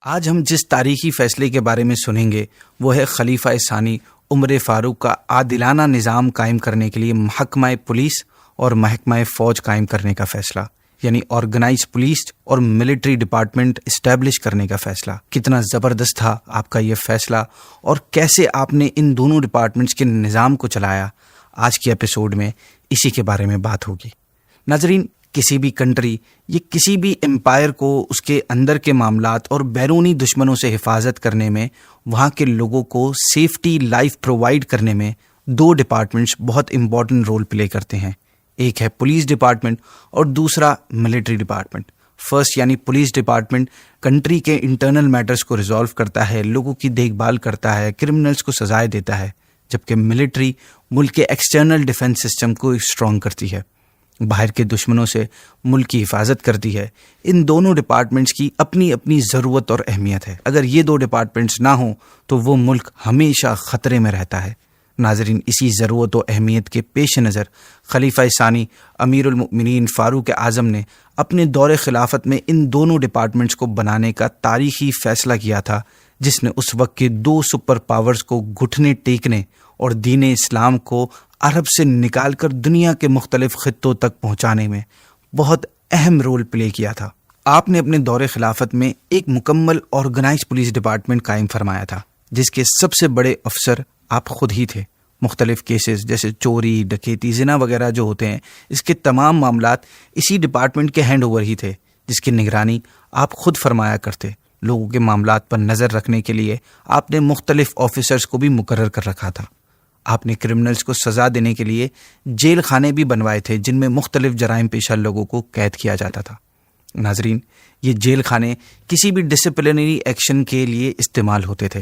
آج ہم جس تاریخی فیصلے کے بارے میں سنیں گے وہ ہے خلیفہ ثانی عمر فاروق کا عادلانہ نظام قائم کرنے کے لیے محکمہ پولیس اور محکمہ فوج قائم کرنے کا فیصلہ، یعنی آرگنائز پولیس اور ملٹری ڈپارٹمنٹ اسٹیبلش کرنے کا فیصلہ۔ کتنا زبردست تھا آپ کا یہ فیصلہ اور کیسے آپ نے ان دونوں ڈپارٹمنٹس کے نظام کو چلایا، آج کے ایپیسوڈ میں اسی کے بارے میں بات ہوگی۔ ناظرین، کسی بھی کنٹری یا کسی بھی امپائر کو اس کے اندر کے معاملات اور بیرونی دشمنوں سے حفاظت کرنے میں، وہاں کے لوگوں کو سیفٹی لائف پرووائڈ کرنے میں دو ڈپارٹمنٹس بہت امپورٹنٹ رول پلے کرتے ہیں۔ ایک ہے پولیس ڈپارٹمنٹ اور دوسرا ملٹری ڈپارٹمنٹ۔ فرسٹ یعنی پولیس ڈپارٹمنٹ کنٹری کے انٹرنل میٹرز کو ریزالو کرتا ہے، لوگوں کی دیکھ بھال کرتا ہے، کرمنلز کو سزائیں دیتا ہے، جبکہ ملٹری ملک کے ایکسٹرنل ڈیفنس سسٹم کو اسٹرانگ کرتی ہے، باہر کے دشمنوں سے ملک کی حفاظت کرتی ہے۔ ان دونوں ڈپارٹمنٹس کی اپنی اپنی ضرورت اور اہمیت ہے۔ اگر یہ دو ڈپارٹمنٹس نہ ہوں تو وہ ملک ہمیشہ خطرے میں رہتا ہے۔ ناظرین، اسی ضرورت و اہمیت کے پیش نظر خلیفہ ثانی امیر المؤمنین فاروق اعظم نے اپنے دور خلافت میں ان دونوں ڈپارٹمنٹس کو بنانے کا تاریخی فیصلہ کیا تھا، جس نے اس وقت کے دو سپر پاورز کو گھٹنے ٹیکنے اور دین اسلام کو عرب سے نکال کر دنیا کے مختلف خطوں تک پہنچانے میں بہت اہم رول پلے کیا تھا۔ آپ نے اپنے دور خلافت میں ایک مکمل آرگنائز پولیس ڈپارٹمنٹ قائم فرمایا تھا، جس کے سب سے بڑے افسر آپ خود ہی تھے۔ مختلف کیسز جیسے چوری، ڈکیتی، زنا وغیرہ جو ہوتے ہیں، اس کے تمام معاملات اسی ڈپارٹمنٹ کے ہینڈ اوور ہی تھے، جس کی نگرانی آپ خود فرمایا کرتے۔ لوگوں کے معاملات پر نظر رکھنے کے لیے آپ نے مختلف آفیسرز کو بھی مقرر کر رکھا تھا۔ آپ نے کرمنلز کو سزا دینے کے لیے جیل خانے بھی بنوائے تھے، جن میں مختلف جرائم پیشہ لوگوں کو قید کیا جاتا تھا۔ ناظرین، یہ جیل خانے کسی بھی ڈسپلنری ایکشن کے لیے استعمال ہوتے تھے۔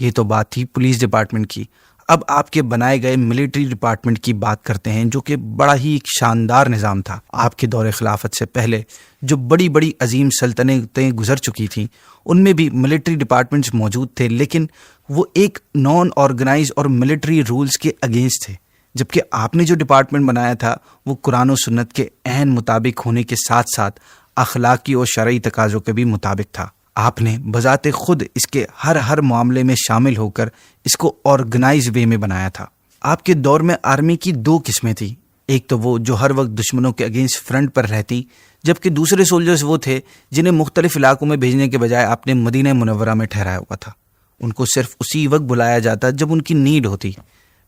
یہ تو بات تھی پولیس ڈپارٹمنٹ کی۔ اب آپ کے بنائے گئے ملٹری ڈپارٹمنٹ کی بات کرتے ہیں، جو کہ بڑا ہی ایک شاندار نظام تھا۔ آپ کے دور خلافت سے پہلے جو بڑی بڑی عظیم سلطنتیں گزر چکی تھیں، ان میں بھی ملٹری ڈپارٹمنٹس موجود تھے، لیکن وہ ایک نان آرگنائز اور ملٹری رولز کے اگینسٹ تھے، جبکہ آپ نے جو ڈپارٹمنٹ بنایا تھا وہ قرآن و سنت کے عین مطابق ہونے کے ساتھ ساتھ اخلاقی اور شرعی تقاضوں کے بھی مطابق تھا۔ آپ نے بذات خود اس کے ہر معاملے میں شامل ہو کر اس کو آرگنائز وے میں بنایا تھا۔ آپ کے دور میں آرمی کی دو قسمیں تھیں، ایک تو وہ جو ہر وقت دشمنوں کے اگینسٹ فرنٹ پر رہتی، جبکہ دوسرے سولجرز وہ تھے جنہیں مختلف علاقوں میں بھیجنے کے بجائے آپ نے مدینہ منورہ میں ٹھہرایا ہوا تھا۔ ان کو صرف اسی وقت بلایا جاتا جب ان کی نیڈ ہوتی۔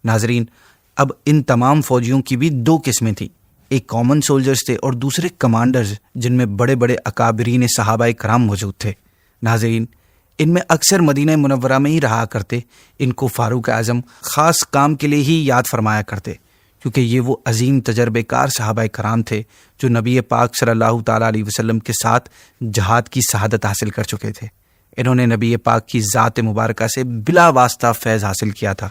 ناظرین، اب ان تمام فوجیوں کی بھی دو قسمیں تھیں، ایک کامن سولجرز تھے اور دوسرے کمانڈرز، جن میں بڑے بڑے اکابرین صحابہ کرام موجود تھے۔ ناظرین، ان میں اکثر مدینہ منورہ میں ہی رہا کرتے۔ ان کو فاروق اعظم خاص کام کے لیے ہی یاد فرمایا کرتے، کیونکہ یہ وہ عظیم تجربے کار صحابہ کرام تھے جو نبی پاک صلی اللہ تعالیٰ علیہ وسلم کے ساتھ جہاد کی شہادت حاصل کر چکے تھے۔ انہوں نے نبی پاک کی ذات مبارکہ سے بلا واسطہ فیض حاصل کیا تھا۔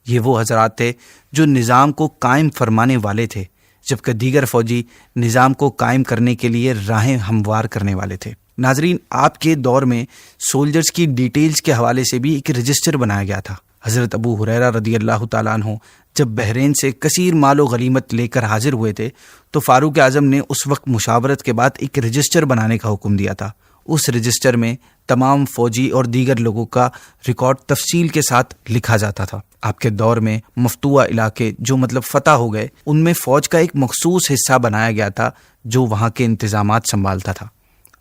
یہ وہ حضرات تھے جو نظام کو قائم فرمانے والے تھے، جبکہ دیگر فوجی نظام کو قائم کرنے کے لیے راہیں ہموار کرنے والے تھے۔ ناظرین، آپ کے دور میں سولجرز کی ڈیٹیلز کے حوالے سے بھی ایک رجسٹر بنایا گیا تھا۔ حضرت ابو ہریرہ رضی اللہ تعالیٰ عنہ جب بحرین سے کثیر مال و غنیمت لے کر حاضر ہوئے تھے تو فاروق اعظم نے اس وقت مشاورت کے بعد ایک رجسٹر بنانے کا حکم دیا تھا۔ اس رجسٹر میں تمام فوجی اور دیگر لوگوں کا ریکارڈ تفصیل کے ساتھ لکھا جاتا تھا۔ آپ کے دور میں مفتوحہ علاقے جو فتح ہو گئے، ان میں فوج کا ایک مخصوص حصہ بنایا گیا تھا جو وہاں کے انتظامات سنبھالتا تھا۔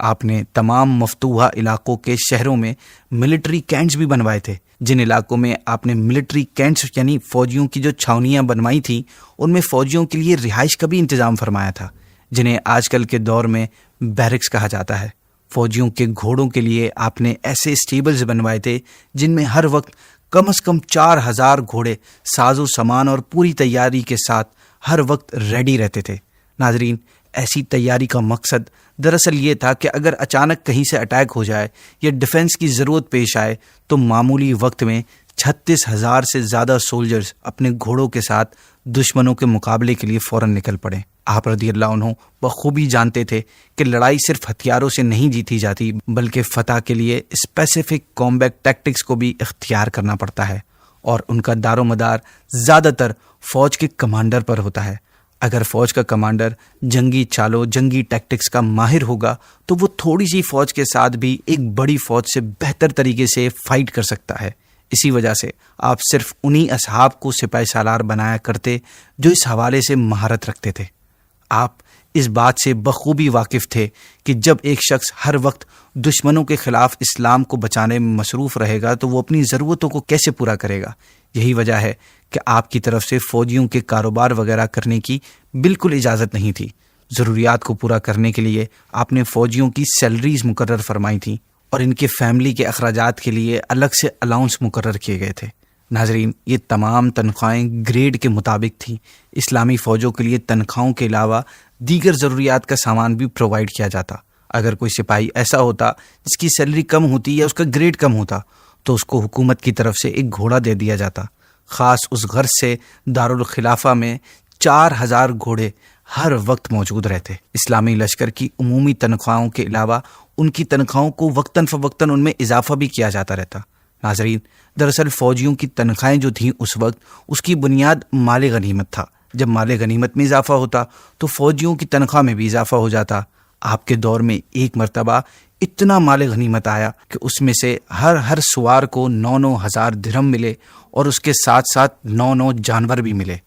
آپ نے تمام مفتوحہ علاقوں کے شہروں میں ملٹری کینٹس بھی بنوائے تھے۔ جن علاقوں میں آپ نے ملٹری کینٹس یعنی فوجیوں کی جو چھاونیاں بنوائی تھیں، ان میں فوجیوں کے لیے رہائش کا بھی انتظام فرمایا تھا، جنہیں آج کل کے دور میں بیرکس کہا جاتا ہے۔ فوجیوں کے گھوڑوں کے لیے آپ نے ایسے اسٹیبلز بنوائے تھے جن میں ہر وقت کم از کم 4000 گھوڑے ساز و سامان اور پوری تیاری کے ساتھ ہر وقت ریڈی رہتے تھے۔ ناظرین، ایسی تیاری کا مقصد دراصل یہ تھا کہ اگر اچانک کہیں سے اٹیک ہو جائے یا ڈیفنس کی ضرورت پیش آئے تو معمولی وقت میں 36,000 سے زیادہ سولجرز اپنے گھوڑوں کے ساتھ دشمنوں کے مقابلے کے لیے فوراً نکل پڑے۔ آپ رضی اللہ عنہ بخوبی جانتے تھے کہ لڑائی صرف ہتھیاروں سے نہیں جیتی جاتی، بلکہ فتح کے لیے اسپیسیفک کامبیٹ ٹیکٹکس کو بھی اختیار کرنا پڑتا ہے، اور ان کا دار و مدار زیادہ تر فوج کے کمانڈر پر ہوتا ہے۔ اگر فوج کا کمانڈر جنگی چالوں جنگی ٹیکٹکس کا ماہر ہوگا تو وہ تھوڑی سی فوج کے ساتھ بھی ایک بڑی فوج سے بہتر طریقے سے فائٹ کر سکتا ہے۔ اسی وجہ سے آپ صرف انہی اصحاب کو سپاہی سالار بنایا کرتے جو اس حوالے سے مہارت رکھتے تھے۔ آپ اس بات سے بخوبی واقف تھے کہ جب ایک شخص ہر وقت دشمنوں کے خلاف اسلام کو بچانے میں مصروف رہے گا تو وہ اپنی ضرورتوں کو کیسے پورا کرے گا۔ یہی وجہ ہے کہ آپ کی طرف سے فوجیوں کے کاروبار وغیرہ کرنے کی بالکل اجازت نہیں تھی۔ ضروریات کو پورا کرنے کے لیے آپ نے فوجیوں کی سیلریز مقرر فرمائی تھیں اور ان کے فیملی کے اخراجات کے لیے الگ سے الاؤنس مقرر کیے گئے تھے۔ ناظرین، یہ تمام تنخواہیں گریڈ کے مطابق تھیں۔ اسلامی فوجوں کے لیے تنخواہوں کے علاوہ دیگر ضروریات کا سامان بھی پرووائڈ کیا جاتا۔ اگر کوئی سپاہی ایسا ہوتا جس کی سیلری کم ہوتی یا اس کا گریڈ کم ہوتا تو اس کو حکومت کی طرف سے ایک گھوڑا دے دیا جاتا۔ خاص اس غرض سے دارالخلافہ میں 4000 گھوڑے ہر وقت موجود رہتے۔ اسلامی لشکر کی عمومی تنخواہوں کے علاوہ ان کی تنخواہوں کو وقتاً فوقتاً ان میں اضافہ بھی کیا جاتا رہتا۔ ناظرین، دراصل فوجیوں کی تنخواہیں جو تھیں اس وقت اس کی بنیاد مال غنیمت تھا۔ جب مال غنیمت میں اضافہ ہوتا تو فوجیوں کی تنخواہ میں بھی اضافہ ہو جاتا۔ آپ کے دور میں ایک مرتبہ اتنا مال غنیمت آیا کہ اس میں سے ہر سوار کو 9,000 درہم ملے اور اس کے ساتھ ساتھ 9 جانور بھی ملے۔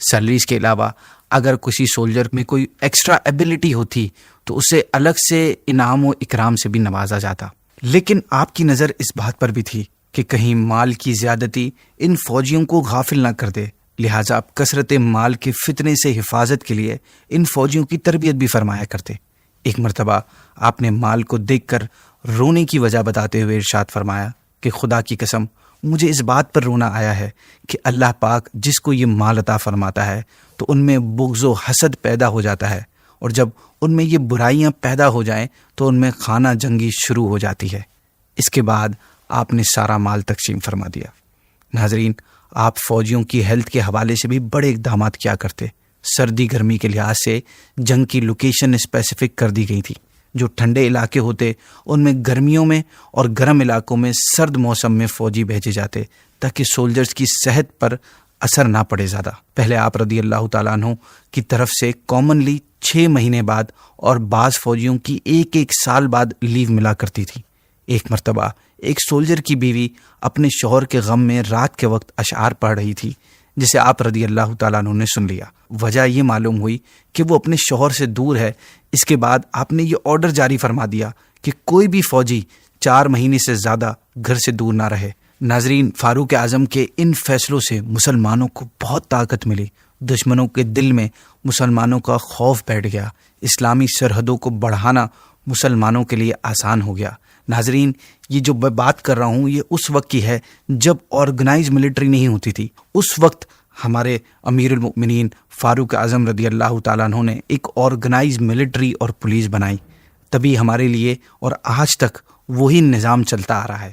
سیلریز کے علاوہ اگر کسی سولجر میں کوئی ایکسٹرا ایبلٹی ہوتی تو اسے الگ سے انعام و اکرام سے بھی نوازا جاتا۔ لیکن آپ کی نظر اس بات پر بھی تھی کہ کہیں مال کی زیادتی ان فوجیوں کو غافل نہ کر دے، لہٰذا آپ کثرت مال کے فتنے سے حفاظت کے لیے ان فوجیوں کی تربیت بھی فرمایا کرتے۔ ایک مرتبہ آپ نے مال کو دیکھ کر رونے کی وجہ بتاتے ہوئے ارشاد فرمایا کہ خدا کی قسم مجھے اس بات پر رونا آیا ہے کہ اللہ پاک جس کو یہ مال عطا فرماتا ہے تو ان میں بغض و حسد پیدا ہو جاتا ہے، اور جب ان میں یہ برائیاں پیدا ہو جائیں تو ان میں خانہ جنگی شروع ہو جاتی ہے۔ اس کے بعد آپ نے سارا مال تقسیم فرما دیا۔ ناظرین، آپ فوجیوں کی ہیلتھ کے حوالے سے بھی بڑے اقدامات کیا کرتے۔ سردی گرمی کے لحاظ سے جنگ کی لوکیشن اسپیسیفک کر دی گئی تھی۔ جو ٹھنڈے علاقے ہوتے ان میں گرمیوں میں اور گرم علاقوں میں سرد موسم میں فوجی بھیجے جاتے تاکہ سولجرز کی صحت پر اثر نہ پڑے زیادہ۔ پہلے آپ رضی اللہ تعالیٰ عنہ کی طرف سے کامنلی 6 مہینے بعد اور بعض فوجیوں کی ایک سال بعد لیو ملا کرتی تھی۔ ایک مرتبہ ایک سولجر کی بیوی اپنے شوہر کے غم میں رات کے وقت اشعار پڑھ رہی تھی جسے آپ رضی اللہ تعالیٰ عنہ نے سن لیا۔ وجہ یہ معلوم ہوئی کہ وہ اپنے شوہر سے دور ہے۔ اس کے بعد آپ نے یہ آرڈر جاری فرما دیا کہ کوئی بھی فوجی 4 مہینے سے زیادہ گھر سے دور نہ رہے۔ ناظرین، فاروق اعظم کے ان فیصلوں سے مسلمانوں کو بہت طاقت ملی۔ دشمنوں کے دل میں مسلمانوں کا خوف بیٹھ گیا۔ اسلامی سرحدوں کو بڑھانا مسلمانوں کے لیے آسان ہو گیا۔ ناظرین، یہ جو میں بات کر رہا ہوں یہ اس وقت کی ہے جب آرگنائز ملٹری نہیں ہوتی تھی۔ اس وقت ہمارے امیر المؤمنین فاروق اعظم رضی اللہ تعالیٰ عنہ نے ایک آرگنائز ملٹری اور پولیس بنائی، تبھی ہمارے لیے اور آج تک وہی نظام چلتا آ رہا ہے۔